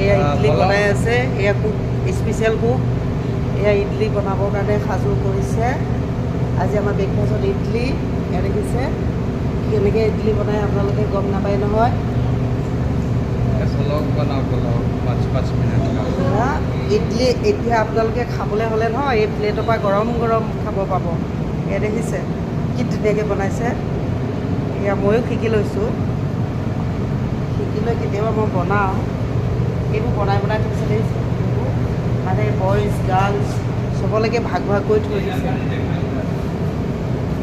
এয়া ইডলি বনাই আছে, এয়া কুক স্পেচিয়েল কুক। এয়া ইডলি বনাবৰ কাৰণে সাজু কৰিছে। আজি আমাৰ ব্ৰেকফাষ্টত ইডলি, এয়া দেখিছে কেনেকৈ ইডলি বনাই আপোনালোকে গম নাপায় নহয়। ইডলি এতিয়া আপোনালোকে খাবলৈ হ'লে নহয় এই প্লেটৰ পৰা গৰম গৰম খাব পাব। এয়া দেখিছে কি ধুনীয়াকৈ বনাইছে। এয়া ময়ো শিকি লৈছোঁ, শিকি লৈ কেতিয়াবা মই বনাওঁ। এইবোৰ বনাই থৈছে দেখিছে, এইবোৰ মানে বইজ গাৰ্লছ চবলৈকে ভাগ ভাগ কৰি থৈ দিছে।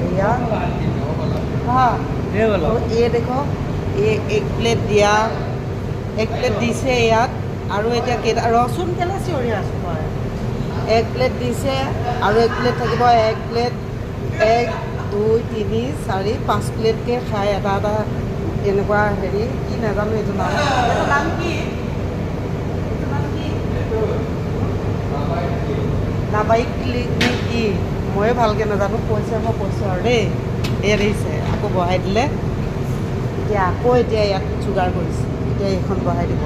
এয়া হা এই দেখো এই এক প্লেট দিয়া, এক প্লেট দিছে ইয়াত। আৰু এতিয়া কেইটা ৰচোন কেলৈ চিঞৰি আছোঁ মই। এক প্লেট দিছে আৰু এক প্লেট থাকিব। এক প্লেট 1 2 3 4 5 প্লেটকৈ খাই এটা এটা এনেকুৱা হেৰি কি নাজানো এইটো নাম। এইটো নাম কি? এইটো নাম কি? নাবাইক কি ময়ে ভালকৈ নাজানো। কৈছে মই কৈছোঁ আৰু দেই। এয়া দেখিছে আকৌ বঢ়াই দিলে। এতিয়া ইয়াত চুগাৰ কৰিছে। এতিয়া এইখন বঢ়াই দিব।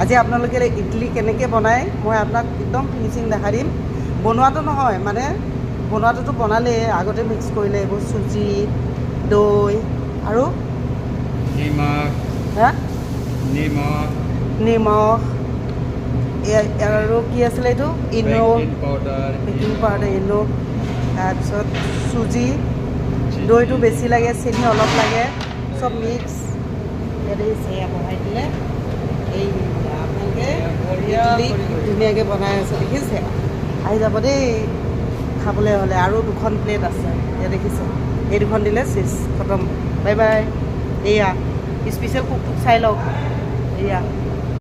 আজি আপোনালোকে ইডলি কেনেকৈ বনায় মই আপোনাক একদম ফিনিচিং দেখাই দিম। বনোৱাটো নহয় মানে বনোৱাটোতো বনালেই, আগতে মিক্স কৰিলে এইবোৰ চুজি, দৈ আৰু নিমখ আৰু কি আছিলে এইটো ইনো, বেকিং পাউডাৰ, ইনো, তাৰপিছত চুজি, দৈটো বেছি লাগে, চেনি অলপ লাগে, চব মিক্স। দেখিছে এয়া বনাই দিলে। এই আপোনালোকে ইডলি ধুনীয়াকৈ বনাই আছে দেখিছে। আহি যাব দেই খাবলৈ হ'লে। আৰু 2খন প্লেট আছে। এয়া দেখিছে এই 2খন দিলে চিজ খতম। Bye bye. এয়া স্পেচিয়েল কুকটোক চাই লওক। এয়া